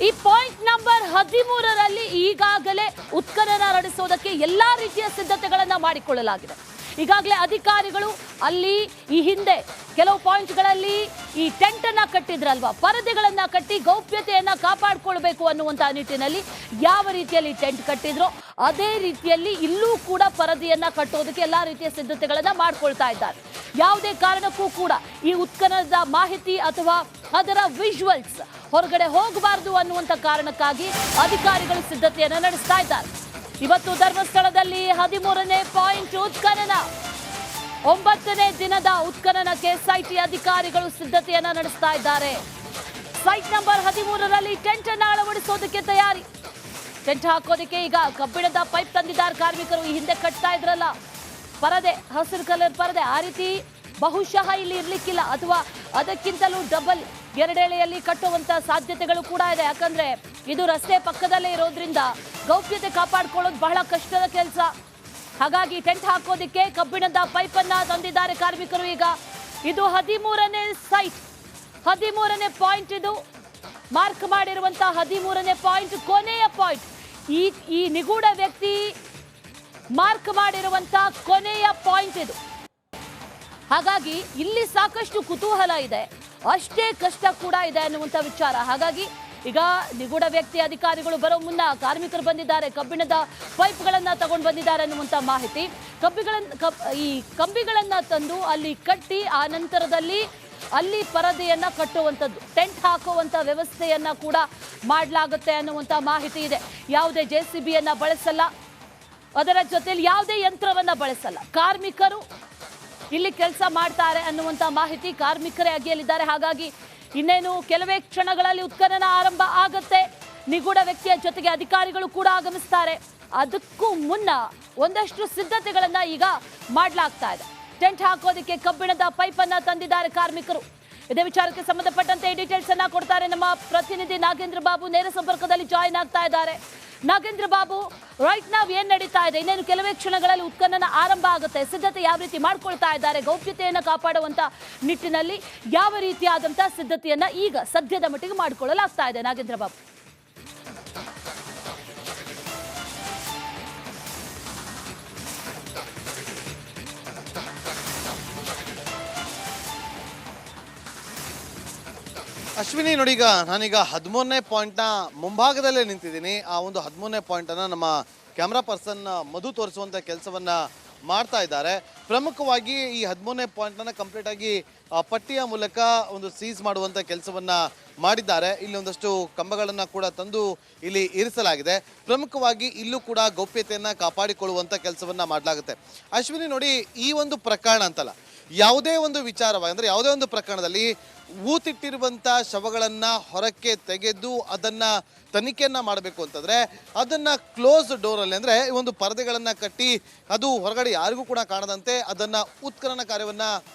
ಈ point number 13ರಲ್ಲಿ ಈಗಾಗಲೇ ಉತ್ಖನನ ನಡೆಸೋದಕ್ಕೆ ಎಲ್ಲಾ ರೀತಿಯ ಸಿದ್ಧತೆಗಳನ್ನ ಮಾಡಿಕೊಳ್ಳಲಾಗಿದೆ. ಈಗಾಗಲೇ ಅಧಿಕಾರಿಗಳು ಅಲ್ಲಿ ಈ ಹಿಂದೆ ಕೆಲವು ಪಾಯಿಂಟ್ಗಳಲ್ಲಿ ಈ ಟೆಂಟ್ ಅನ್ನ ಕಟ್ಟಿದ್ರಲ್ವಾ, ಪರದೆಗಳನ್ನ ಕಟ್ಟಿ ಗೌಪ್ಯತೆಯನ್ನ ಕಾಪಾಡಿಕೊಳ್ಬೇಕು ಅನ್ನುವಂತಹ ನಿಟ್ಟಿನಲ್ಲಿ ಯಾವ ರೀತಿಯಲ್ಲಿ ಟೆಂಟ್ ಕಟ್ಟಿದ್ರೋ ಅದೇ ರೀತಿಯಲ್ಲಿ ಇಲ್ಲೂ ಕೂಡ ಪರದೆಯನ್ನ ಕಟ್ಟೋದಕ್ಕೆ ಎಲ್ಲಾ ರೀತಿಯ ಸಿದ್ಧತೆಗಳನ್ನ ಮಾಡ್ಕೊಳ್ತಾ ಇದ್ದಾರೆ. ಯಾವುದೇ ಕಾರಣಕ್ಕೂ ಕೂಡ ಈ ಉತ್ಖನನದ ಮಾಹಿತಿ ಅಥವಾ ಅದರ ವಿಜುವಲ್ಸ್ ಹೊರಗಡೆ ಹೋಗಬಾರದು ಅನ್ನುವಂಥ ಕಾರಣಕ್ಕಾಗಿ ಅಧಿಕಾರಿಗಳು ಸಿದ್ಧತೆಯನ್ನ ನಡೆಸ್ತಾ ಇದ್ದಾರೆ. ಇವತ್ತು ಧರ್ಮಸ್ಥಳದಲ್ಲಿ 13ನೇ ಪಾಯಿಂಟ್ ಉತ್ಖನನ, 9ನೇ ದಿನದ ಉತ್ಖನನಕ್ಕೆ SIT ಅಧಿಕಾರಿಗಳು ಸಿದ್ಧತೆಯನ್ನ ನಡೆಸ್ತಾ ಇದ್ದಾರೆ. ಸೈಟ್ ನಂಬರ್ 13ರಲ್ಲಿ ಟೆಂಟ್ ಅನ್ನು ಅಳವಡಿಸೋದಕ್ಕೆ ತಯಾರಿ. ಟೆಂಟ್ ಹಾಕೋದಕ್ಕೆ ಈಗ ಕಬ್ಬಿಣದ ಪೈಪ್ ತಂದಿದ್ದಾರೆ ಕಾರ್ಮಿಕರು. ಈ ಹಿಂದೆ ಕಟ್ತಾ ಇದ್ರಲ್ಲ ಪರದೆ, ಹಸಿರು ಕಲರ್ ಪರದೆ, ಆ ರೀತಿ ಬಹುಶಃ ಇಲ್ಲಿ ಇರ್ಲಿಕ್ಕಿಲ್ಲ ಅಥವಾ ಅದಕ್ಕಿಂತಲೂ ಡಬಲ್ ಎರಡೆಳೆಯಲ್ಲಿ ಕಟ್ಟುವಂತ ಸಾಧ್ಯತೆಗಳು ಕೂಡ ಇದೆ. ಯಾಕಂದ್ರೆ ಇದು ರಸ್ತೆ ಪಕ್ಕದಲ್ಲೇ ಇರೋದ್ರಿಂದ ಗೌಪ್ಯತೆ ಕಾಪಾಡ್ಕೊಳ್ಳೋದು ಬಹಳ ಕಷ್ಟದ ಕೆಲಸ. ಹಾಗಾಗಿ ಟೆಂಟ್ ಹಾಕೋದಿಕ್ಕೆ ಕಬ್ಬಿಣದ ಪೈಪ್ ಅನ್ನ ತಂದಿದ್ದಾರೆ ಕಾರ್ಮಿಕರು. ಈಗ ಇದು 13ನೇ ಸೈಟ್, 13ನೇ ಪಾಯಿಂಟ್. ಇದು ಮಾರ್ಕ್ ಮಾಡಿರುವಂತಹ 13ನೇ ಪಾಯಿಂಟ್, ಕೊನೆಯ ಪಾಯಿಂಟ್. ಈ ನಿಗೂಢ ವ್ಯಕ್ತಿ ಮಾರ್ಕ್ ಮಾಡಿರುವಂತಹ ಕೊನೆಯ ಪಾಯಿಂಟ್ ಇದು. ಹಾಗಾಗಿ ಇಲ್ಲಿ ಸಾಕಷ್ಟು ಕುತೂಹಲ ಇದೆ, ಅಷ್ಟೇ ಕಷ್ಟ ಕೂಡ ಇದೆ ಅನ್ನುವಂಥ ವಿಚಾರ. ಹಾಗಾಗಿ ಈಗ ನಿಗೂಢ ವ್ಯಕ್ತಿ ಅಧಿಕಾರಿಗಳು ಬರೋ ಮುನ್ನ ಕಾರ್ಮಿಕರು ಬಂದಿದ್ದಾರೆ, ಕಬ್ಬಿಣದ ಪೈಪ್ಗಳನ್ನ ತಗೊಂಡು ಬಂದಿದ್ದಾರೆ ಅನ್ನುವಂಥ ಮಾಹಿತಿ. ಈ ಕಂಬಿಗಳನ್ನ ತಂದು ಅಲ್ಲಿ ಕಟ್ಟಿ ಆ ನಂತರದಲ್ಲಿ ಅಲ್ಲಿ ಪರದೆಯನ್ನ ಕಟ್ಟುವಂಥದ್ದು, ಟೆಂಟ್ ಹಾಕುವಂಥ ವ್ಯವಸ್ಥೆಯನ್ನ ಕೂಡ ಮಾಡಲಾಗುತ್ತೆ ಅನ್ನುವಂಥ ಮಾಹಿತಿ ಇದೆ. ಯಾವುದೇ JCBಯನ್ನ ಬಳಸಲ್ಲ, ಅದರ ಜೊತೆಲಿ ಯಾವುದೇ ಯಂತ್ರವನ್ನ ಬಳಸಲ್ಲ. ಕಾರ್ಮಿಕರು ಇಲ್ಲಿ ಕೆಲಸ ಮಾಡ್ತಾರೆ ಅನ್ನುವಂಥ ಮಾಹಿತಿ. ಕಾರ್ಮಿಕರೇ ಅಗಿಯಲಿದ್ದಾರೆ. ಹಾಗಾಗಿ ಇನ್ನೇನು ಕೆಲವೇ ಕ್ಷಣಗಳಲ್ಲಿ ಉತ್ಖನನ ಆರಂಭ ಆಗುತ್ತೆ. ನಿಗೂಢ ವ್ಯಕ್ತಿಯ ಜೊತೆಗೆ ಅಧಿಕಾರಿಗಳು ಕೂಡ ಆಗಮಿಸ್ತಾರೆ. ಅದಕ್ಕೂ ಮುನ್ನ ಒಂದಷ್ಟು ಸಿದ್ಧತೆಗಳನ್ನ ಈಗ ಮಾಡಲಾಗ್ತಾ ಇದೆ. ಟೆಂಟ್ ಹಾಕೋದಕ್ಕೆ ಕಬ್ಬಿಣದ ಪೈಪ್ ಅನ್ನ ತಂದಿದ್ದಾರೆ ಕಾರ್ಮಿಕರು. ಇದೇ ವಿಚಾರಕ್ಕೆ ಸಂಬಂಧಪಟ್ಟಂತೆ ಡೀಟೇಲ್ಸ್ ಅನ್ನ ಕೊಡ್ತಾರೆ ನಮ್ಮ ಪ್ರತಿನಿಧಿ ನಾಗೇಂದ್ರ ಬಾಬು. ನೇರ ಸಂಪರ್ಕದಲ್ಲಿ ಜಾಯಿನ್ ಆಗ್ತಾ ಇದ್ದಾರೆ. ನಾಗೇಂದ್ರ ಬಾಬು, ರೈಟ್ ನಾವ್ ಏನ್ ನಡೀತಾ ಇದೆ? ಇನ್ನೇನು ಕೆಲವೇ ಕ್ಷಣಗಳಲ್ಲಿ ಉತ್ಖನನ ಆರಂಭ ಆಗುತ್ತೆ. ಸಿದ್ಧತೆ ಯಾವ ರೀತಿ ಮಾಡ್ಕೊಳ್ತಾ ಇದ್ದಾರೆ? ಗೌಪ್ಯತೆಯನ್ನ ಕಾಪಾಡುವಂತ ನಿಟ್ಟಿನಲ್ಲಿ ಯಾವ ರೀತಿಯಾದಂತಹ ಸಿದ್ಧತೆಯನ್ನ ಈಗ ಸದ್ಯದ ಮಟ್ಟಿಗೆ ಮಾಡಿಕೊಳ್ಳಲಾಗ್ತಾ ಇದೆ? ನಾಗೇಂದ್ರ ಬಾಬು. ಅಶ್ವಿನಿ, ನೋಡಿ, ಈಗ ನಾನೀಗ 13ನೇ ಪಾಯಿಂಟ್ನ ಮುಂಭಾಗದಲ್ಲೇ ನಿಂತಿದ್ದೀನಿ. ಆ ಒಂದು 13ನೇ ಪಾಯಿಂಟನ್ನು ನಮ್ಮ ಕ್ಯಾಮ್ರಾ ಪರ್ಸನ್ ಮಧು ತೋರಿಸುವಂಥ ಕೆಲಸವನ್ನು ಮಾಡ್ತಾ ಇದ್ದಾರೆ. ಪ್ರಮುಖವಾಗಿ ಈ 13ನೇ ಪಾಯಿಂಟನ್ನು ಕಂಪ್ಲೀಟಾಗಿ ಪಟ್ಟಿಯ ಮೂಲಕ ಒಂದು ಸೀಸ್ ಮಾಡುವಂಥ ಕೆಲಸವನ್ನು ಮಾಡಿದ್ದಾರೆ. ಇಲ್ಲಿ ಒಂದಷ್ಟು ಕಂಬಗಳನ್ನು ಕೂಡ ತಂದು ಇಲ್ಲಿ ಇರಿಸಲಾಗಿದೆ. ಪ್ರಮುಖವಾಗಿ ಇಲ್ಲೂ ಕೂಡ ಗೌಪ್ಯತೆಯನ್ನು ಕಾಪಾಡಿಕೊಳ್ಳುವಂಥ ಕೆಲಸವನ್ನು ಮಾಡಲಾಗುತ್ತೆ. ಅಶ್ವಿನಿ, ನೋಡಿ, ಈ ಒಂದು ಪ್ರಕರಣ ಅಂತಲ್ಲ, ಯಾವುದೇ ಒಂದು ವಿಚಾರವಾಗಿ ಅಂದರೆ ಯಾವುದೇ ಒಂದು ಪ್ರಕರಣದಲ್ಲಿ ಊತಿಟ್ಟಿರುವಂಥ ಶವಗಳನ್ನು ಹೊರಕ್ಕೆ ತೆಗೆದು ಅದನ್ನು ತನಿಖೆಯನ್ನು ಮಾಡಬೇಕು ಅಂತಂದರೆ ಅದನ್ನು ಕ್ಲೋಸ್ ಡೋರಲ್ಲಿ, ಅಂದರೆ ಒಂದು ಪರದೆಗಳನ್ನು ಕಟ್ಟಿ ಅದು ಹೊರಗಡೆ ಯಾರಿಗೂ ಕೂಡ ಕಾಣದಂತೆ ಅದನ್ನು ಉತ್ಖನನ ಕಾರ್ಯವನ್ನು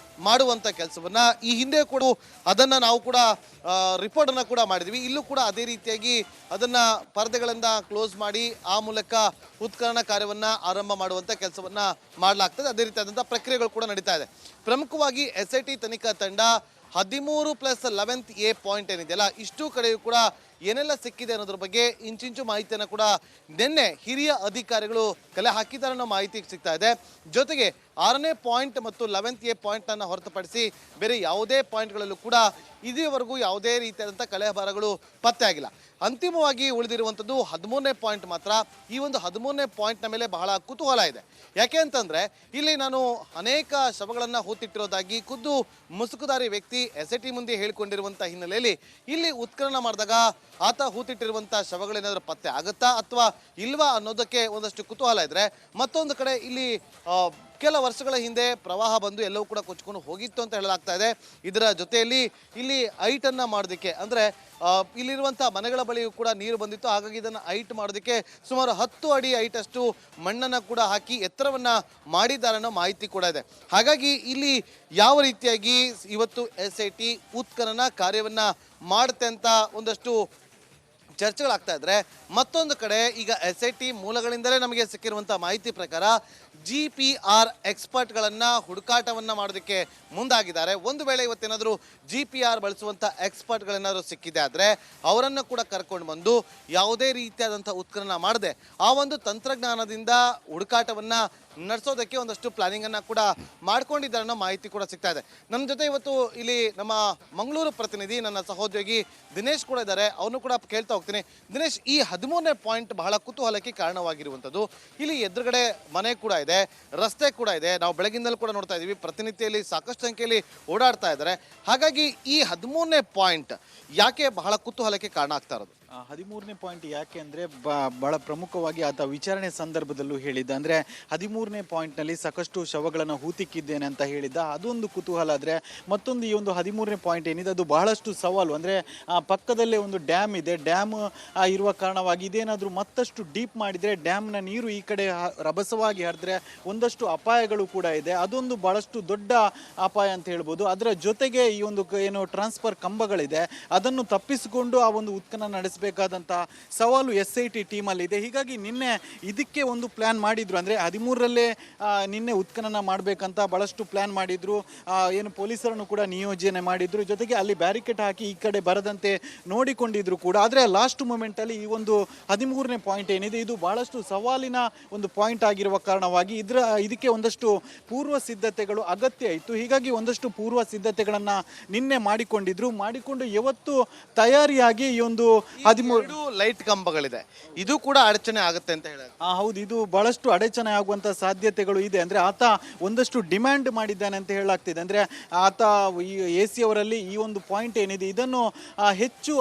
ಮಾಡುವಂಥ ಕೆಲಸವನ್ನು ಈ ಹಿಂದೆ ಕೂಡ ಅದನ್ನು ನಾವು ಕೂಡ ರಿಪೋರ್ಟನ್ನು ಕೂಡ ಮಾಡಿದ್ವಿ. ಇಲ್ಲೂ ಕೂಡ ಅದೇ ರೀತಿಯಾಗಿ ಅದನ್ನು ಪರದೆಗಳಿಂದ ಕ್ಲೋಸ್ ಮಾಡಿ ಆ ಮೂಲಕ ಉತ್ಖನನ ಕಾರ್ಯವನ್ನು ಆರಂಭ ಮಾಡುವಂಥ ಕೆಲಸವನ್ನು ಮಾಡಲಾಗ್ತದೆ. ಅದೇ ರೀತಿಯಾದಂಥ ಪ್ರಕ್ರಿಯೆಗಳು ಕೂಡ ನಡೀತಾ ಇದೆ. ಪ್ರಮುಖವಾಗಿ SIT ತನಿಖಾ ತಂಡ 13+11A ಪಾಯಿಂಟ್ ಏನಿದೆಯಲ್ಲ, ಇಷ್ಟು ಕಡೆಯೂ ಕೂಡ ಏನೆಲ್ಲ ಸಿಕ್ಕಿದೆ ಅನ್ನೋದ್ರ ಬಗ್ಗೆ ಇಂಚಿಂಚು ಮಾಹಿತಿಯನ್ನು ಕೂಡ ನಿನ್ನೆ ಹಿರಿಯ ಅಧಿಕಾರಿಗಳು ಕಲೆ ಹಾಕಿದ್ದಾರೆ ಅನ್ನೋ ಮಾಹಿತಿ ಸಿಗ್ತಾ ಇದೆ. ಜೊತೆಗೆ 6ನೇ ಪಾಯಿಂಟ್ ಮತ್ತು 11A ಪಾಯಿಂಟನ್ನು ಹೊರತುಪಡಿಸಿ ಬೇರೆ ಯಾವುದೇ ಪಾಯಿಂಟ್ಗಳಲ್ಲೂ ಕೂಡ ಇದುವರೆಗೂ ಯಾವುದೇ ರೀತಿಯಾದಂಥ ಕಲೆಬಾರಗಳು ಪತ್ತೆ ಆಗಿಲ್ಲ. ಅಂತಿಮವಾಗಿ ಉಳಿದಿರುವಂಥದ್ದು 13ನೇ ಪಾಯಿಂಟ್ ಮಾತ್ರ. ಈ ಒಂದು 13ನೇ ಪಾಯಿಂಟ್ನ ಮೇಲೆ ಬಹಳ ಕುತೂಹಲ ಇದೆ. ಯಾಕೆ ಅಂತಂದರೆ ಇಲ್ಲಿ ನಾನು ಅನೇಕ ಶವಗಳನ್ನು ಹೂತಿಟ್ಟಿರೋದಾಗಿ ಖುದ್ದು ಮುಸುಕುದಾರಿ ವ್ಯಕ್ತಿ SIT ಮುಂದೆ ಹೇಳಿಕೊಂಡಿರುವಂಥ ಹಿನ್ನೆಲೆಯಲ್ಲಿ ಇಲ್ಲಿ ಉತ್ಖನನ ಮಾಡಿದಾಗ ಆತ ಹೂತಿಟ್ಟಿರುವಂಥ ಶವಗಳೇನಾದರೂ ಪತ್ತೆ ಆಗುತ್ತಾ ಅಥವಾ ಇಲ್ವಾ ಅನ್ನೋದಕ್ಕೆ ಒಂದಷ್ಟು ಕುತೂಹಲ ಇದ್ದರೆ, ಮತ್ತೊಂದು ಕಡೆ ಇಲ್ಲಿ ಕೆಲ ವರ್ಷಗಳ ಹಿಂದೆ ಪ್ರವಾಹ ಬಂದು ಎಲ್ಲವೂ ಕೂಡ ಕೊಚ್ಕೊಂಡು ಹೋಗಿತ್ತು ಅಂತ ಹೇಳಲಾಗ್ತಾ ಇದೆ. ಇದರ ಜೊತೆಯಲ್ಲಿ ಇಲ್ಲಿ ಐಟನ್ನು ಮಾಡೋದಕ್ಕೆ, ಅಂದರೆ ಇಲ್ಲಿರುವಂಥ ಮನೆಗಳ ಬಳಿಯೂ ಕೂಡ ನೀರು ಬಂದಿತ್ತು. ಹಾಗಾಗಿ ಇದನ್ನು ಐಟ್ ಮಾಡೋದಕ್ಕೆ ಸುಮಾರು 10 ಅಡಿ ಐಟಷ್ಟು ಮಣ್ಣನ್ನು ಕೂಡ ಹಾಕಿ ಎತ್ತರವನ್ನು ಮಾಡಿದ್ದಾರೆ ಅನ್ನೋ ಮಾಹಿತಿ ಕೂಡ ಇದೆ. ಹಾಗಾಗಿ ಇಲ್ಲಿ ಯಾವ ರೀತಿಯಾಗಿ ಇವತ್ತು SIT ಉತ್ಖನನ ಕಾರ್ಯವನ್ನು ಮಾಡುತ್ತೆ ಅಂತ ಒಂದಷ್ಟು ಚರ್ಚೆಗಳಾಗ್ತಾ ಇದ್ರೆ, ಮತ್ತೊಂದು ಕಡೆ ಈಗ SIT ಮೂಲಗಳಿಂದಲೇ ನಮಗೆ ಸಿಕ್ಕಿರುವಂಥ ಮಾಹಿತಿ ಪ್ರಕಾರ GPR ಎಕ್ಸ್ಪರ್ಟ್ಗಳನ್ನ ಹುಡುಕಾಟವನ್ನ ಮಾಡೋದಕ್ಕೆ ಮುಂದಾಗಿದ್ದಾರೆ. ಒಂದು ವೇಳೆ ಇವತ್ತೇನಾದರೂ GPR ಬಳಸುವಂಥ ಎಕ್ಸ್ಪರ್ಟ್ಗಳೇನಾದರೂ ಸಿಕ್ಕಿದೆ ಆದರೆ ಅವರನ್ನು ಕೂಡ ಕರ್ಕೊಂಡು ಬಂದು ಯಾವುದೇ ರೀತಿಯಾದಂಥ ಉತ್ಖನನ ಮಾಡದೆ ಆ ಒಂದು ತಂತ್ರಜ್ಞಾನದಿಂದ ಹುಡುಕಾಟವನ್ನ ನಡೆಸೋದಕ್ಕೆ ಒಂದಷ್ಟು ಪ್ಲಾನಿಂಗ್ ಅನ್ನ ಕೂಡ ಮಾಡ್ಕೊಂಡಿದ್ದಾರೆ ಅನ್ನೋ ಮಾಹಿತಿ ಕೂಡ ಸಿಗ್ತಾ ಇದೆ. ನನ್ನ ಜೊತೆ ಇವತ್ತು ಇಲ್ಲಿ ನಮ್ಮ ಮಂಗಳೂರು ಪ್ರತಿನಿಧಿ ನನ್ನ ಸಹೋದ್ಯೋಗಿ ದಿನೇಶ್ ಕೂಡ ಇದ್ದಾರೆ. ಅವನು ಕೂಡ ಕೇಳ್ತಾ ಹೋಗ್ತೀನಿ. ದಿನೇಶ್, ಈ 13ನೇ ಪಾಯಿಂಟ್ ಬಹಳ ಕುತೂಹಲಕ್ಕೆ ಕಾರಣವಾಗಿರುವಂಥದ್ದು. ಇಲ್ಲಿ ಎದುರುಗಡೆ ಮನೆ ಕೂಡ ಇದೆ, ರಸ್ತೆ ಕೂಡ ಇದೆ. ನಾವು ಬೆಳಗಿಂದಲೂ ಕೂಡ ನೋಡ್ತಾ ಇದ್ದೀವಿ, ಪ್ರತಿನಿತ್ಯ ಇಲ್ಲಿ ಸಾಕಷ್ಟು ಸಂಖ್ಯೆಯಲ್ಲಿ ಓಡಾಡ್ತಾ ಇದ್ದಾರೆ. ಹಾಗಾಗಿ ಈ 13ನೇ ಪಾಯಿಂಟ್ ಯಾಕೆ ಬಹಳ ಕುತೂಹಲಕ್ಕೆ ಕಾರಣ ಆಗ್ತಾ ಇರೋದು? 13ನೇ ಪಾಯಿಂಟ್ ಯಾಕೆ ಅಂದರೆ ಬಹಳ ಪ್ರಮುಖವಾಗಿ ಆತ ವಿಚಾರಣೆ ಸಂದರ್ಭದಲ್ಲೂ ಹೇಳಿದ್ದ. ಅಂದರೆ 13ನೇ ಪಾಯಿಂಟ್ನಲ್ಲಿ ಸಾಕಷ್ಟು ಶವಗಳನ್ನು ಹೂತಿಕ್ಕಿದ್ದೇನೆ ಅಂತ ಹೇಳಿದ್ದ. ಅದೊಂದು ಕುತೂಹಲ. ಆದರೆ ಮತ್ತೊಂದು ಈ ಒಂದು 13ನೇ ಪಾಯಿಂಟ್ ಏನಿದೆ ಅದು ಬಹಳಷ್ಟು ಸವಾಲು. ಅಂದರೆ ಪಕ್ಕದಲ್ಲೇ ಒಂದು ಡ್ಯಾಮ್ ಇದೆ. ಡ್ಯಾಮ್ ಇರುವ ಕಾರಣವಾಗಿ ಇದೇನಾದರೂ ಮತ್ತಷ್ಟು ಡೀಪ್ ಮಾಡಿದರೆ ಡ್ಯಾಮ್ನ ನೀರು ಈ ಕಡೆ ರಭಸವಾಗಿ ಹರಿದ್ರೆ ಒಂದಷ್ಟು ಅಪಾಯಗಳು ಕೂಡ ಇದೆ. ಅದೊಂದು ಬಹಳಷ್ಟು ದೊಡ್ಡ ಅಪಾಯ ಅಂತ ಹೇಳ್ಬೋದು. ಅದರ ಜೊತೆಗೆ ಈ ಒಂದು ಏನು ಟ್ರಾನ್ಸ್ಫರ್ ಕಂಬಗಳಿದೆ ಅದನ್ನು ತಪ್ಪಿಸಿಕೊಂಡು ಆ ಒಂದು ಉತ್ಖನನ ನಡೆಸಬೇಕಾದಂಥ ಸವಾಲು SIT ಟೀಮಲ್ಲಿ ಇದೆ. ಹೀಗಾಗಿ ನಿನ್ನೆ ಇದಕ್ಕೆ ಒಂದು ಪ್ಲ್ಯಾನ್ ಮಾಡಿದ್ರು. ಅಂದರೆ 13ರಲ್ಲೇ ನಿನ್ನೆ ಉತ್ಖನನ ಮಾಡಬೇಕಂತ ಭಾಳಷ್ಟು ಪ್ಲ್ಯಾನ್ ಮಾಡಿದ್ರು. ಏನು ಪೊಲೀಸರನ್ನು ಕೂಡ ನಿಯೋಜನೆ ಮಾಡಿದ್ರು. ಜೊತೆಗೆ ಅಲ್ಲಿ ಬ್ಯಾರಿಕೇಡ್ ಹಾಕಿ ಈ ಕಡೆ ಬರದಂತೆ ನೋಡಿಕೊಂಡಿದ್ರು ಕೂಡ. ಆದರೆ ಲಾಸ್ಟ್ ಮೂಮೆಂಟಲ್ಲಿ ಈ ಒಂದು 13ನೇ ಪಾಯಿಂಟ್ ಏನಿದೆ ಇದು ಭಾಳಷ್ಟು ಸವಾಲಿನ ಒಂದು ಪಾಯಿಂಟ್ ಆಗಿರುವ ಕಾರಣವಾಗಿ ಇದಕ್ಕೆ ಒಂದಷ್ಟು ಪೂರ್ವ ಸಿದ್ಧತೆಗಳು ಅಗತ್ಯ ಇತ್ತು. ಹೀಗಾಗಿ ಒಂದಷ್ಟು ಪೂರ್ವ ಸಿದ್ಧತೆಗಳನ್ನು ನಿನ್ನೆ ಮಾಡಿಕೊಂಡು ಯಾವತ್ತು ತಯಾರಿಯಾಗಿ ಈ ಒಂದು 13 ಲೈಟ್ ಕಂಬಗಳಿದೆ, ಇದು ಕೂಡ ಅಡಚಣೆ ಆಗುತ್ತೆ ಅಂತ ಹೇಳಿ. ಹೌದು, ಇದು ಬಹಳಷ್ಟು ಅಡಚಣೆ ಆಗುವಂತ ಸಾಧ್ಯತೆಗಳು ಇದೆ. ಅಂದ್ರೆ ಆತ ಒಂದಷ್ಟು ಡಿಮ್ಯಾಂಡ್ ಮಾಡಿದ್ದಾನೆ ಅಂತ ಹೇಳಲಾಗ್ತಿದೆ. ಅಂದ್ರೆ ಆತ ಈ AC ಅವರಲ್ಲಿ ಈ ಒಂದು ಪಾಯಿಂಟ್ ಏನಿದೆ ಇದನ್ನು ಹೆಚ್ಚು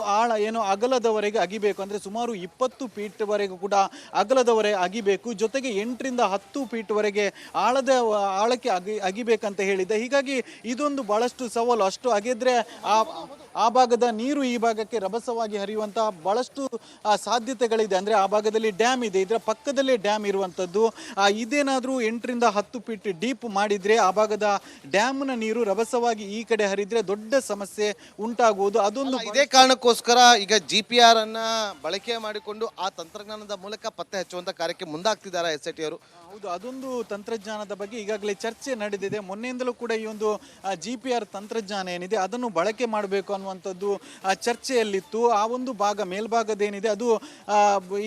ಅಗಲದವರೆಗೆ ಅಗಿಬೇಕು. ಅಂದ್ರೆ ಸುಮಾರು 20 ಫೀಟ್ ವರೆಗೂ ಕೂಡ ಅಗಲದವರೆಗೆ ಅಗಿಬೇಕು. ಜೊತೆಗೆ 8ರಿಂದ 10 ಫೀಟ್ ವರೆಗೆ ಆಳಕ್ಕೆ ಅಗಿಬೇಕಂತ ಹೇಳಿದ್ದೆ. ಹೀಗಾಗಿ ಇದೊಂದು ಬಹಳಷ್ಟು ಸವಾಲು. ಅಷ್ಟು ಅಗೆದ್ರೆ ಆ ಭಾಗದ ನೀರು ಈ ಭಾಗಕ್ಕೆ ರಭಸವಾಗಿ ಹರಿಯುವಂತಹ ಬಹಳಷ್ಟು ಸಾಧ್ಯತೆಗಳಿದೆ. ಅಂದರೆ ಆ ಭಾಗದಲ್ಲಿ ಡ್ಯಾಮ್ ಇದೆ, ಇದರ ಪಕ್ಕದಲ್ಲೇ ಡ್ಯಾಮ್ ಇರುವಂಥದ್ದು. ಇದೇನಾದರೂ 8ರಿಂದ 10 ಫೀಟ್ ಡೀಪ್ ಮಾಡಿದರೆ ಆ ಭಾಗದ ಡ್ಯಾಮ್ನ ನೀರು ರಭಸವಾಗಿ ಈ ಕಡೆ ಹರಿದ್ರೆ ದೊಡ್ಡ ಸಮಸ್ಯೆ ಉಂಟಾಗುವುದು. ಅದೊಂದು ಇದೇ ಕಾರಣಕ್ಕೋಸ್ಕರ ಈಗ GPR ಅನ್ನ ಬಳಕೆ ಮಾಡಿಕೊಂಡು ಆ ತಂತ್ರಜ್ಞಾನದ ಮೂಲಕ ಪತ್ತೆ ಹಚ್ಚುವಂತ ಕಾರ್ಯಕ್ಕೆ ಮುಂದಾಗ್ತಿದ್ದಾರೆ SIT ಅವರು. ಹೌದು, ಅದೊಂದು ತಂತ್ರಜ್ಞಾನದ ಬಗ್ಗೆ ಈಗಾಗಲೇ ಚರ್ಚೆ ನಡೆದಿದೆ. ಮೊನ್ನೆಯಿಂದಲೂ ಕೂಡ ಈ ಒಂದು GPR ತಂತ್ರಜ್ಞಾನ ಏನಿದೆ ಅದನ್ನು ಬಳಕೆ ಮಾಡಬೇಕು ಅನ್ನುವಂಥದ್ದು ಚರ್ಚೆಯಲ್ಲಿತ್ತು. ಆ ಒಂದು ಮೇಲ್ಭಾಗದೇನಿದೆ ಅದು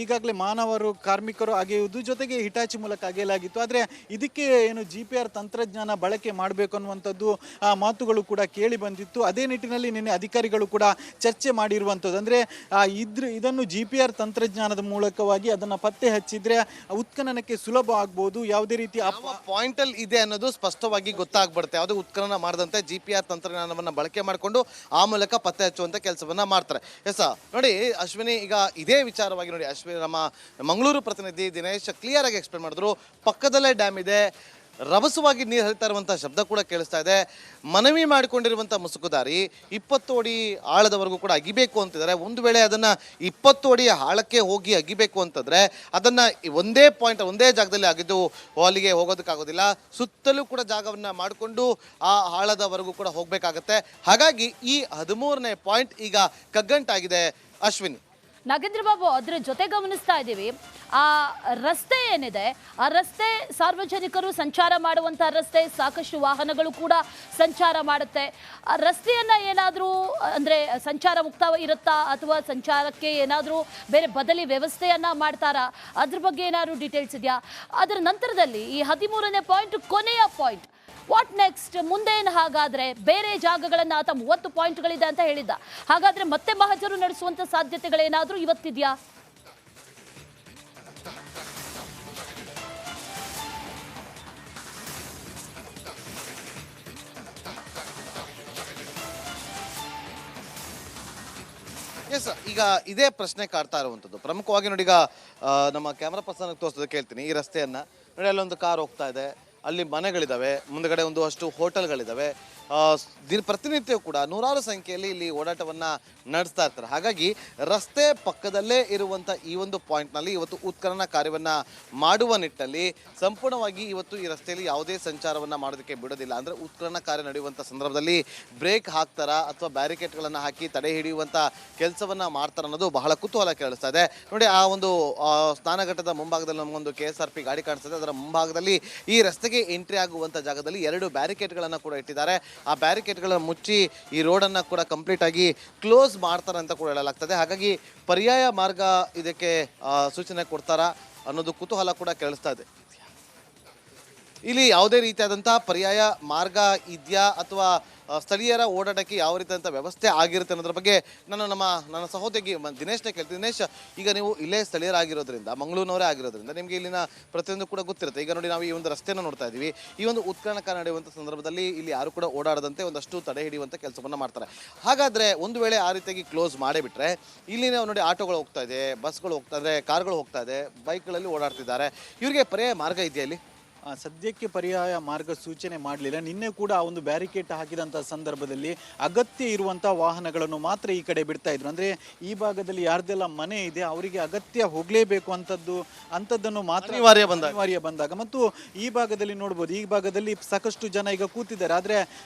ಈಗಾಗಲೇ ಮಾನವರು ಕಾರ್ಮಿಕರು ಅಗೆಯುವುದು ಜೊತೆಗೆ ಹಿಟಾಚಿ ಮೂಲಕ ಅಗೆಯಲಾಗಿತ್ತು. ಆದರೆ ಇದಕ್ಕೆ ಏನು GPR ತಂತ್ರಜ್ಞಾನ ಬಳಕೆ ಮಾಡಬೇಕು ಅನ್ನುವಂಥದ್ದು ಮಾತುಗಳು ಕೂಡ ಕೇಳಿ ಬಂದಿತ್ತು. ಅದೇ ನಿಟ್ಟಿನಲ್ಲಿ ನಿನ್ನೆ ಅಧಿಕಾರಿಗಳು ಕೂಡ ಚರ್ಚೆ ಮಾಡಿರುವಂಥದ್ದು. ಅಂದರೆ ಇದನ್ನು GPR ತಂತ್ರಜ್ಞಾನದ ಮೂಲಕವಾಗಿ ಅದನ್ನು ಪತ್ತೆ ಹಚ್ಚಿದ್ರೆ ಉತ್ಖನನಕ್ಕೆ ಸುಲಭ ಆಗ್ಬೋದು. ಯಾವುದೇ ರೀತಿ ಪಾಯಿಂಟ್ ಅಲ್ಲಿ ಇದೆ ಅನ್ನೋದು ಸ್ಪಷ್ಟವಾಗಿ ಗೊತ್ತಾಗ್ಬಿಡುತ್ತೆ. ಯಾವುದೇ ಉತ್ಖನನ ಮಾಡದಂತೆ GPR ತಂತ್ರಜ್ಞಾನವನ್ನ ಬಳಕೆ ಮಾಡಿಕೊಂಡು ಆ ಮೂಲಕ ಪತ್ತೆ ಹಚ್ಚುವಂತ ಕೆಲಸವನ್ನ ಮಾಡ್ತಾರೆ. ನೋಡಿ ಅಶ್ವಿನಿ, ಈಗ ಇದೇ ವಿಚಾರವಾಗಿ ನೋಡಿ ಅಶ್ವಿನಿ ನಮ್ಮ ಮಂಗಳೂರು ಪ್ರತಿನಿಧಿ ದಿನೇಶ್ ಕ್ಲಿಯರ್ ಆಗಿ ಎಕ್ಸ್ಪ್ಲೇನ್ ಮಾಡಿದ್ರು. ಪಕ್ಕದಲ್ಲೇ ಡ್ಯಾಮ್ ಇದೆ, ರಭಸವಾಗಿ ನೀರು ಹರಿತಾ ಇರುವಂಥ ಶಬ್ದ ಕೂಡ ಕೇಳಿಸ್ತಾ ಇದೆ. ಮನವಿ ಮಾಡಿಕೊಂಡಿರುವಂಥ ಮುಸುಕುದಾರಿ 20 ಅಡಿ ಆಳದವರೆಗೂ ಕೂಡ ಅಗಿಬೇಕು ಅಂತಿದ್ದಾರೆ. ಒಂದು ವೇಳೆ ಅದನ್ನು 20 ಅಡಿ ಆಳಕ್ಕೆ ಹೋಗಿ ಅಗಿಬೇಕು ಅಂತಂದರೆ ಅದನ್ನು ಒಂದೇ ಜಾಗದಲ್ಲಿ ಅಗಿದು ಅಲ್ಲಿಗೆ ಹೋಗೋದಕ್ಕಾಗೋದಿಲ್ಲ. ಸುತ್ತಲೂ ಕೂಡ ಜಾಗವನ್ನು ಮಾಡಿಕೊಂಡು ಆ ಆಳದವರೆಗೂ ಕೂಡ ಹೋಗಬೇಕಾಗತ್ತೆ. ಹಾಗಾಗಿ ಈ 13ನೇ ಪಾಯಿಂಟ್ ಈಗ ಕಗ್ಗಂಟಾಗಿದೆ. ಅಶ್ವಿನಿ, ನಾಗೇಂದ್ರ ಬಾಬು, ಅದ್ರ ಜೊತೆ ಗಮನಿಸ್ತಾ ಇದ್ದೀವಿ ಆ ರಸ್ತೆ ಏನಿದೆ, ಆ ರಸ್ತೆ ಸಾರ್ವಜನಿಕರು ಸಂಚಾರ ಮಾಡುವಂಥ ರಸ್ತೆ, ಸಾಕಷ್ಟು ವಾಹನಗಳು ಕೂಡ ಸಂಚಾರ ಮಾಡುತ್ತೆ. ಆ ರಸ್ತೆಯನ್ನು ಏನಾದರೂ ಅಂದರೆ ಸಂಚಾರ ಮುಕ್ತ ಇರುತ್ತಾ ಅಥವಾ ಸಂಚಾರಕ್ಕೆ ಏನಾದರೂ ಬೇರೆ ಬದಲಿ ವ್ಯವಸ್ಥೆಯನ್ನು ಮಾಡ್ತಾರಾ? ಅದ್ರ ಬಗ್ಗೆ ಏನಾದರೂ ಡೀಟೇಲ್ಸ್ ಇದೆಯಾ? ಅದರ ನಂತರದಲ್ಲಿ ಈ 13ನೇ ಪಾಯಿಂಟ್ ಕೊನೆಯ ಪಾಯಿಂಟ್, ವಾಟ್ ನೆಕ್ಸ್ಟ್? ಮುಂದೇನು? ಹಾಗಾದ್ರೆ ಬೇರೆ ಜಾಗಗಳನ್ನು ಆತ 30 ಪಾಯಿಂಟ್ಗಳಿದೆ ಅಂತ ಹೇಳಿದ್ದ. ಹಾಗಾದ್ರೆ ಮತ್ತೆ ಮಹಜರು ನಡೆಸುವಂತ ಸಾಧ್ಯತೆಗಳೇನಾದ್ರೂ ಇವತ್ತಿದೆಯಾ? ಈಗ ಇದೇ ಪ್ರಶ್ನೆ ಕಾಡ್ತಾ ಇರುವಂಥದ್ದು. ಪ್ರಮುಖವಾಗಿ ನೋಡಿ, ಈಗ ನಮ್ಮ ಕ್ಯಾಮ್ರಾ ಪರ್ಸನ್ ತೋರಿಸೋದಕ್ಕೆ ಹೇಳ್ತೀನಿ. ಈ ರಸ್ತೆಯನ್ನ ನೋಡಿ, ಅಲ್ಲೊಂದು ಕಾರ್ ಹೋಗ್ತಾ ಇದೆ, ಅಲ್ಲಿ ಮನೆಗಳಿದ್ದಾವೆ, ಮುಂದಗಡೆ ಒಂದು ಅಷ್ಟು ಹೋಟೆಲ್ಗಳಿದ್ದಾವೆ. ಪ್ರತಿನಿತ್ಯ ಕೂಡ ನೂರಾರು ಸಂಖ್ಯೆಯಲ್ಲಿ ಇಲ್ಲಿ ಓಡಾಟವನ್ನ ನಡೆಸ್ತಾ ಇರ್ತಾರೆ. ಹಾಗಾಗಿ ರಸ್ತೆ ಪಕ್ಕದಲ್ಲೇ ಇರುವಂಥ ಈ ಒಂದು ಪಾಯಿಂಟ್ನಲ್ಲಿ ಇವತ್ತು ಉತ್ಖನನ ಕಾರ್ಯವನ್ನ ಮಾಡುವ ನಿಟ್ಟಲ್ಲಿ ಸಂಪೂರ್ಣವಾಗಿ ಇವತ್ತು ಈ ರಸ್ತೆಯಲ್ಲಿ ಯಾವುದೇ ಸಂಚಾರವನ್ನ ಮಾಡೋದಕ್ಕೆ ಬಿಡೋದಿಲ್ಲ. ಅಂದ್ರೆ ಉತ್ಖನನ ಕಾರ್ಯ ನಡೆಯುವಂಥ ಸಂದರ್ಭದಲ್ಲಿ ಬ್ರೇಕ್ ಹಾಕ್ತಾರಾ ಅಥವಾ ಬ್ಯಾರಿಕೇಡ್ಗಳನ್ನು ಹಾಕಿ ತಡೆ ಹಿಡಿಯುವಂಥ ಕೆಲಸವನ್ನ ಮಾಡ್ತಾರ ಅನ್ನೋದು ಬಹಳ ಕುತೂಹಲ ಕೇಳಿಸ್ತಾ ಇದೆ. ನೋಡಿ, ಆ ಒಂದು ಸ್ನಾನಘಟ್ಟದ ಮುಂಭಾಗದಲ್ಲಿ ನಮಗೊಂದು KSRP ಗಾಡಿ ಕಾಣಿಸ್ತದೆ. ಅದರ ಮುಂಭಾಗದಲ್ಲಿ ಈ ರಸ್ತೆಗೆ ಎಂಟ್ರಿ ಆಗುವಂಥ ಜಾಗದಲ್ಲಿ 2 ಬ್ಯಾರಿಕೇಡ್ಗಳನ್ನು ಕೂಡ ಇಟ್ಟಿದ್ದಾರೆ. ಆ ಬ್ಯಾರಿಕೇಡ್ಗಳನ್ನು ಮುಚ್ಚಿ ಈ ರೋಡನ್ನು ಕೂಡ ಕಂಪ್ಲೀಟ್ ಆಗಿ ಕ್ಲೋಸ್ ಮಾಡ್ತಾರೆ ಅಂತ ಕೂಡ ಹೇಳಲಾಗ್ತದೆ. ಹಾಗಾಗಿ ಪರ್ಯಾಯ ಮಾರ್ಗ ಇದಕ್ಕೆ ಸೂಚನೆ ಕೊಡ್ತಾರಾ ಅನ್ನೋದು ಕುತೂಹಲ ಕೂಡ ಕೇಳಿಸ್ತಾ ಇದೆ. ಇಲ್ಲಿ ಯಾವುದೇ ರೀತಿಯಾದಂಥ ಪರ್ಯಾಯ ಮಾರ್ಗ ಇದೆಯಾ ಅಥವಾ ಸ್ಥಳೀಯರ ಓಡಾಟಕ್ಕೆ ಯಾವ ರೀತಿಯಾದಂಥ ವ್ಯವಸ್ಥೆ ಆಗಿರುತ್ತೆ ಅನ್ನೋದ್ರ ಬಗ್ಗೆ ನನ್ನ ಸಹೋದರಿ ದಿನೇಶ್ನೇ ಕೇಳ್ತೀನಿ. ದಿನೇಶ್, ಈಗ ನೀವು ಇಲ್ಲೇ ಸ್ಥಳೀಯರಾಗಿರೋದ್ರಿಂದ, ಮಂಗಳೂರಿನವರೇ ಆಗಿರೋದ್ರಿಂದ ನಿಮಗೆ ಇಲ್ಲಿನ ಪ್ರತಿಯೊಂದು ಕೂಡ ಗೊತ್ತಿರುತ್ತೆ. ಈಗ ನೋಡಿ, ನಾವು ಈ ಒಂದು ರಸ್ತೆಯನ್ನು ನೋಡ್ತಾ ಇದ್ದೀವಿ. ಈ ಒಂದು ಉತ್ಖನನ ಕಾರ್ಯ ನಡೆಯುವಂಥ ಸಂದರ್ಭದಲ್ಲಿ ಇಲ್ಲಿ ಯಾರು ಕೂಡ ಓಡಾಡದಂತೆ ಒಂದಷ್ಟು ತಡೆ ಹಿಡಿಯುವಂಥ ಕೆಲಸವನ್ನು ಮಾಡ್ತಾರೆ. ಹಾಗಾದರೆ ಒಂದು ವೇಳೆ ಆ ರೀತಿಯಾಗಿ ಕ್ಲೋಸ್ ಮಾಡಿಬಿಟ್ರೆ ಇಲ್ಲಿ ನಾವು ನೋಡಿ ಆಟೋಗಳು ಹೋಗ್ತಾ ಇದೆ, ಬಸ್ಗಳು ಹೋಗ್ತಾ ಇದೆ, ಕಾರ್ಗಳು ಹೋಗ್ತಾ ಇದೆ, ಬೈಕ್ಗಳಲ್ಲಿ ಓಡಾಡ್ತಿದ್ದಾರೆ. ಇವರಿಗೆ ಪರ್ಯಾಯ ಮಾರ್ಗ ಇದೆಯಾ ಇಲ್ಲಿ? ಸದ್ಯಕ್ಕೆ ಪರ್ಯಾಯ ಮಾರ್ಗ ಸೂಚನೆ ಮಾಡಲಿಲ್ಲ. ನಿನ್ನೆ ಕೂಡ ಆ ಒಂದು ಬ್ಯಾರಿಕೇಡ್ ಹಾಕಿದಂಥ ಸಂದರ್ಭದಲ್ಲಿ ಅಗತ್ಯ ಇರುವಂಥ ವಾಹನಗಳನ್ನು ಮಾತ್ರ ಈ ಕಡೆ ಬಿಡ್ತಾ ಇದ್ರು. ಅಂದರೆ ಈ ಭಾಗದಲ್ಲಿ ಯಾರ್ದೆಲ್ಲ ಮನೆ ಇದೆ ಅವರಿಗೆ ಅಗತ್ಯ ಹೋಗಲೇಬೇಕು ಅಂಥದ್ದನ್ನು ಮಾತ್ರ ಅನಿವಾರ್ಯ ಬಂದಾಗ. ಮತ್ತು ಈ ಭಾಗದಲ್ಲಿ ನೋಡ್ಬೋದು, ಈ ಭಾಗದಲ್ಲಿ ಸಾಕಷ್ಟು ಜನ ಈಗ ಕೂತಿದ್ದಾರೆ. ಆದರೆ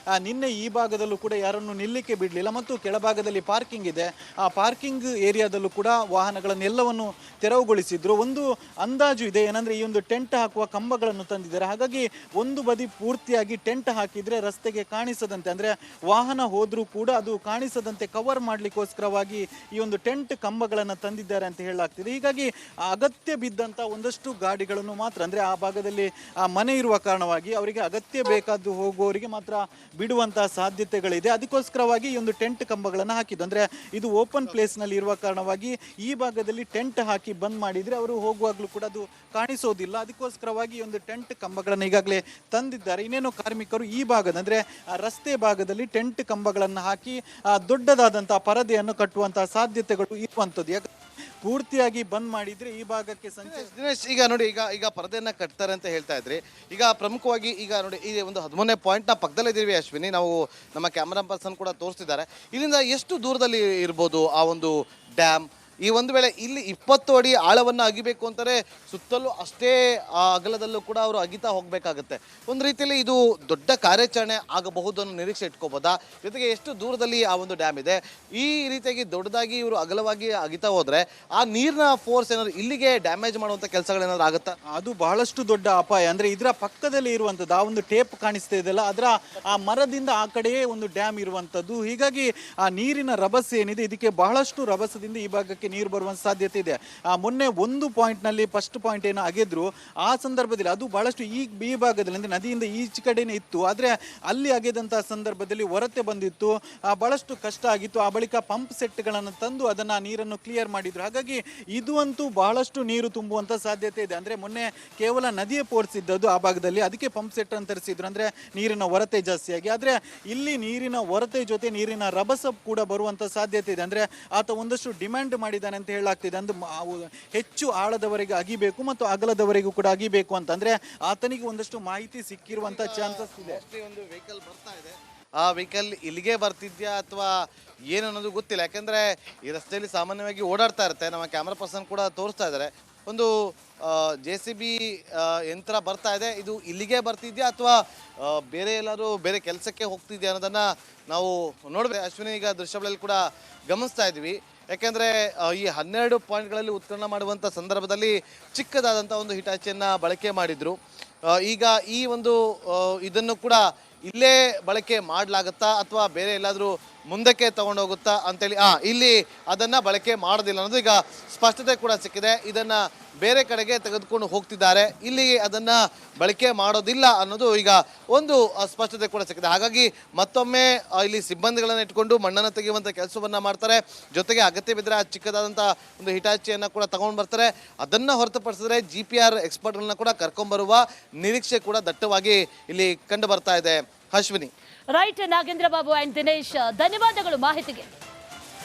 ನಿನ್ನೆ ಈ ಭಾಗದಲ್ಲೂ ಕೂಡ ಯಾರನ್ನು ನಿಲ್ಲಿಕ್ಕೆ ಬಿಡಲಿಲ್ಲ. ಮತ್ತು ಕೆಳಭಾಗದಲ್ಲಿ ಪಾರ್ಕಿಂಗ್ ಇದೆ, ಆ ಪಾರ್ಕಿಂಗ್ ಏರಿಯಾದಲ್ಲೂ ಕೂಡ ವಾಹನಗಳನ್ನೆಲ್ಲವನ್ನು ತೆರವುಗೊಳಿಸಿದ್ರು. ಒಂದು ಅಂದಾಜು ಇದೆ, ಏನಂದರೆ ಈ ಒಂದು ಟೆಂಟ್ ಹಾಕುವ ಕಂಬಗಳನ್ನು ತಂದಿದ್ದಾರೆ. ಹಾಗಾಗಿ ಒಂದು ಬದಿ ಪೂರ್ತಿಯಾಗಿ ಟೆಂಟ್ ಹಾಕಿದ್ರೆ ರಸ್ತೆಗೆ ಕಾಣಿಸದಂತೆ, ಅಂದ್ರೆ ವಾಹನ ಹೋದ್ರೂ ಕೂಡ ಅದು ಕಾಣಿಸದಂತೆ ಕವರ್ ಮಾಡ್ಲಿಕ್ಕೋಸ್ಕರವಾಗಿ ಈ ಒಂದು ಟೆಂಟ್ ಕಂಬಗಳನ್ನು ತಂದಿದ್ದಾರೆ ಅಂತ ಹೇಳಲಾಗ್ತಿದೆ. ಹೀಗಾಗಿ ಅಗತ್ಯ ಬಿದ್ದಂತ ಒಂದಷ್ಟು ಗಾಡಿಗಳನ್ನು ಮಾತ್ರ, ಅಂದ್ರೆ ಆ ಭಾಗದಲ್ಲಿ ಆ ಮನೆ ಇರುವ ಕಾರಣವಾಗಿ ಅವರಿಗೆ ಅಗತ್ಯ ಬೇಕಾದ್ದು ಹೋಗುವವರಿಗೆ ಮಾತ್ರ ಬಿಡುವಂತಹ ಸಾಧ್ಯತೆಗಳಿದೆ. ಅದಕ್ಕೋಸ್ಕರವಾಗಿ ಈ ಒಂದು ಟೆಂಟ್ ಕಂಬಗಳನ್ನು ಹಾಕಿದ್ದು. ಅಂದ್ರೆ ಇದು ಓಪನ್ ಪ್ಲೇಸ್ ನಲ್ಲಿ ಇರುವ ಕಾರಣವಾಗಿ ಈ ಭಾಗದಲ್ಲಿ ಟೆಂಟ್ ಹಾಕಿ ಬಂದ್ ಮಾಡಿದ್ರೆ ಅವರು ಹೋಗುವಾಗ್ಲೂ ಕೂಡ ಅದು ಕಾಣಿಸೋದಿಲ್ಲ. ಅದಕ್ಕೋಸ್ಕರವಾಗಿ ಒಂದು ಟೆಂಟ್ ಕಂಬಗಳನ್ನು ಈಗಾಗಲೇ ತಂದಿದ್ದಾರೆ. ಇನ್ನೇನು ಕಾರ್ಮಿಕರು ಈ ಭಾಗದ, ಅಂದ್ರೆ ರಸ್ತೆ ಭಾಗದಲ್ಲಿ ಟೆಂಟ್ ಕಂಬಗಳನ್ನು ಹಾಕಿ ದೊಡ್ಡದಾದಂತಹ ಪರದೆಯನ್ನು ಕಟ್ಟುವಂತಹ ಸಾಧ್ಯತೆಗಳು ಇರುವಂತದ್ದು. ಪೂರ್ತಿಯಾಗಿ ಬಂದ್ ಮಾಡಿದ್ರೆ ಈ ಭಾಗಕ್ಕೆ ದಿನೇಶ್, ಈಗ ನೋಡಿ, ಈಗ ಪರದೆಯನ್ನ ಕಟ್ತಾರೆ ಅಂತ ಹೇಳ್ತಾ ಇದ್ರಿ. ಈಗ ಪ್ರಮುಖವಾಗಿ ಈಗ ನೋಡಿ, ಈ ಒಂದು 13ನೇ ಪಾಯಿಂಟ್ನ ಪಕ್ಕದಲ್ಲೇ ಇದ್ದೀವಿ ಅಶ್ವಿನಿ. ನಾವು ನಮ್ಮ ಕ್ಯಾಮರಾ ಪರ್ಸನ್ ಕೂಡ ತೋರಿಸ್ತಿದ್ದಾರೆ. ಇಲ್ಲಿಂದ ಎಷ್ಟು ದೂರದಲ್ಲಿ ಇರ್ಬೋದು ಆ ಒಂದು ಡ್ಯಾಮ್? ಈ ಒಂದು ವೇಳೆ ಇಲ್ಲಿ 20 ಅಡಿ ಆಳವನ್ನು ಅಗಿಬೇಕು ಅಂತಾರೆ, ಸುತ್ತಲೂ ಅಷ್ಟೇ ಅಗಲದಲ್ಲೂ ಕೂಡ ಅವರು ಅಗಿತಾ ಹೋಗಬೇಕಾಗುತ್ತೆ. ಒಂದು ರೀತಿಯಲ್ಲಿ ಇದು ದೊಡ್ಡ ಕಾರ್ಯಾಚರಣೆ ಆಗಬಹುದು ಅನ್ನೋ ನಿರೀಕ್ಷೆ ಇಟ್ಕೋಬೋದಾ? ಜೊತೆಗೆ ಎಷ್ಟು ದೂರದಲ್ಲಿ ಆ ಒಂದು ಡ್ಯಾಮ್ ಇದೆ? ಈ ರೀತಿಯಾಗಿ ದೊಡ್ಡದಾಗಿ ಇವರು ಅಗಲವಾಗಿ ಅಗಿತಾ ಹೋದ್ರೆ ಆ ನೀರಿನ ಫೋರ್ಸ್ ಏನಾದ್ರು ಇಲ್ಲಿಗೆ ಡ್ಯಾಮೇಜ್ ಮಾಡುವಂಥ ಕೆಲಸಗಳೇನಾದ್ರು ಆಗುತ್ತಾ? ಅದು ಬಹಳಷ್ಟು ದೊಡ್ಡ ಅಪಾಯ. ಅಂದ್ರೆ ಇದರ ಪಕ್ಕದಲ್ಲಿ ಇರುವಂಥದ್ದು ಆ ಒಂದು ಟೇಪ್ ಕಾಣಿಸ್ತಾ ಇದೆಯಲ್ಲ, ಅದರ ಆ ಮರದಿಂದ ಆ ಕಡೆಯೇ ಒಂದು ಡ್ಯಾಮ್ ಇರುವಂಥದ್ದು. ಹೀಗಾಗಿ ಆ ನೀರಿನ ರಭಸ ಏನಿದೆ, ಇದಕ್ಕೆ ಬಹಳಷ್ಟು ರಭಸದಿಂದ ಈ ಭಾಗಕ್ಕೆ ನೀರು ಬರುವ ಸಾಧ್ಯತೆ ಇದೆ. ಮೊನ್ನೆ ಒಂದು ಪಾಯಿಂಟ್ ನಲ್ಲಿ ಫಸ್ಟ್ ಪಾಯಿಂಟ್ ಏನು ಅಗೆದ್ರು ಆ ಸಂದರ್ಭದಲ್ಲಿ ಅದು ಬಹಳಷ್ಟು ಈ ಭಾಗದಲ್ಲಿ, ಅಂದ್ರೆ ನದಿಯಿಂದ ಈಚೆ ಕಡೆನೇ ಇತ್ತು. ಆದ್ರೆ ಅಲ್ಲಿ ಅಗೆದಂತಹ ಸಂದರ್ಭದಲ್ಲಿ ಹೊರತೆ ಬಂದಿತ್ತು, ಬಹಳಷ್ಟು ಕಷ್ಟ ಆಗಿತ್ತು. ಆ ಬಳಿಕ ಪಂಪ್ ಸೆಟ್ಗಳನ್ನು ತಂದು ಅದನ್ನ ನೀರನ್ನು ಕ್ಲಿಯರ್ ಮಾಡಿದ್ರು. ಹಾಗಾಗಿ ಇದು ಅಂತೂ ಬಹಳಷ್ಟು ನೀರು ತುಂಬುವಂತ ಸಾಧ್ಯತೆ ಇದೆ. ಅಂದ್ರೆ ಮೊನ್ನೆ ಕೇವಲ ನದಿಯ ಫೋರ್ಸ್ ಇದ್ದದ್ದು ಆ ಭಾಗದಲ್ಲಿ, ಅದಕ್ಕೆ ಪಂಪ್ ಸೆಟ್ ಅನ್ನು ತರಿಸಿದ್ರು, ಅಂದ್ರೆ ನೀರಿನ ಹೊರತೆ ಜಾಸ್ತಿಯಾಗಿ. ಆದ್ರೆ ಇಲ್ಲಿ ನೀರಿನ ಹೊರತೆ ಜೊತೆ ನೀರಿನ ರಭಸ ಕೂಡ ಬರುವಂತ ಸಾಧ್ಯತೆ ಇದೆ. ಅಂದ್ರೆ ಆತ ಒಂದಷ್ಟು ಡಿಮ್ಯಾಂಡ್ ಮಾಡಿದ್ದಾನೆ ಅಂತ ಹೇಳಲಾಗ್ತಿದೆ. ಅಂದ್ರೆ ಹೆಚ್ಚು ಆಳದವರೆಗೆ ಅಗಿಬೇಕು ಮತ್ತು ಅಗಲದವರೆಗೂ ಕೂಡ ಅಗಿಬೇಕು ಅಂತ. ಅಂದ್ರೆ ಆತನಿಗೆ ಒಂದಷ್ಟು ಮಾಹಿತಿ ಸಿಕ್ಕಿರುವಂತ ಚಾನ್ಸಸ್ ಇದೆ. ಒಂದು ವೆಹಿಕಲ್ ಬರ್ತಾ ಇದೆ, ಆ ವೆಹಿಕಲ್ ಇಲ್ಲಿಗೆ ಬರ್ತಿದ್ಯಾ ಅಥವಾ ಏನು ಅನ್ನೋದು ಗೊತ್ತಿಲ್ಲ. ಯಾಕಂದ್ರೆ ಈ ರಸ್ತೆಯಲ್ಲಿ ಸಾಮಾನ್ಯವಾಗಿ ಓಡಾಡ್ತಾ ಇರುತ್ತೆ. ನಮ್ಮ ಕ್ಯಾಮ್ರಾ ಪರ್ಸನ್ ಕೂಡ ತೋರಿಸ್ತಾ ಇದ್ದಾರೆ. ಒಂದು JCB ಯಂತ್ರ ಬರ್ತಾ ಇದೆ. ಇದು ಇಲ್ಲಿಗೆ ಬರ್ತಿದ್ಯಾ ಅಥವಾ ಬೇರೆ ಎಲ್ಲರೂ ಬೇರೆ ಕೆಲಸಕ್ಕೆ ಹೋಗ್ತಿದ್ಯಾ ಅನ್ನೋದನ್ನ ನಾವು ನೋಡ್ಬೇಕು. ಅಶ್ವಿನಿ, ಈಗ ದೃಶ್ಯಗಳಲ್ಲಿ ಕೂಡ ಗಮನಿಸ್ತಾ ಇದ್ವಿ. ಯಾಕೆಂದರೆ ಈ 12 ಪಾಯಿಂಟ್ಗಳಲ್ಲಿ ಉತ್ಖನನ ಮಾಡುವಂಥ ಸಂದರ್ಭದಲ್ಲಿ ಚಿಕ್ಕದಾದಂಥ ಒಂದು ಹಿಟಾಚಿಯನ್ನು ಬಳಕೆ ಮಾಡಿದರು. ಈಗ ಈ ಒಂದು ಇದನ್ನು ಕೂಡ ಇಲ್ಲೇ ಬಳಕೆ ಮಾಡಲಾಗುತ್ತಾ ಅಥವಾ ಬೇರೆ ಎಲ್ಲಾದರೂ ಮುಂದಕ್ಕೆ ತಗೊಂಡೋಗುತ್ತಾ ಅಂತೇಳಿ ಇಲ್ಲಿ ಅದನ್ನು ಬಳಕೆ ಮಾಡೋದಿಲ್ಲ ಅನ್ನೋದು ಈಗ ಸ್ಪಷ್ಟತೆ ಕೂಡ ಸಿಕ್ಕಿದೆ. ಇದನ್ನು ಬೇರೆ ಕಡೆಗೆ ತೆಗೆದುಕೊಂಡು ಹೋಗ್ತಿದ್ದಾರೆ, ಇಲ್ಲಿ ಅದನ್ನು ಬಳಕೆ ಮಾಡೋದಿಲ್ಲ ಅನ್ನೋದು ಈಗ ಒಂದು ಸ್ಪಷ್ಟತೆ ಕೂಡ ಸಿಕ್ಕಿದೆ. ಹಾಗಾಗಿ ಮತ್ತೊಮ್ಮೆ ಇಲ್ಲಿ ಸಿಬ್ಬಂದಿಗಳನ್ನು ಇಟ್ಕೊಂಡು ಮಣ್ಣನ್ನು ತೆಗೆಯುವಂಥ ಕೆಲಸವನ್ನು ಮಾಡ್ತಾರೆ. ಜೊತೆಗೆ ಅಗತ್ಯ ಬಿದ್ದರೆ ಆ ಚಿಕ್ಕದಾದಂಥ ಒಂದು ಹಿಟಾಚಿಯನ್ನು ಕೂಡ ತಗೊಂಡು ಬರ್ತಾರೆ. ಅದನ್ನು ಹೊರತುಪಡಿಸಿದ್ರೆ GPR ಎಕ್ಸ್ಪರ್ಟ್ಗಳನ್ನ ಕೂಡ ಕರ್ಕೊಂಡ್ಬರುವ ನಿರೀಕ್ಷೆ ಕೂಡ ದಟ್ಟವಾಗಿ ಇಲ್ಲಿ ಕಂಡು ಬರ್ತಾ ಇದೆ. ಅಶ್ವಿನಿ. ರೈಟ್, ನಾಗೇಂದ್ರ ಬಾಬು ಅಂಡ್ ದಿನೇಶ್, ಧನ್ಯವಾದಗಳು ಮಾಹಿತಿಗೆ.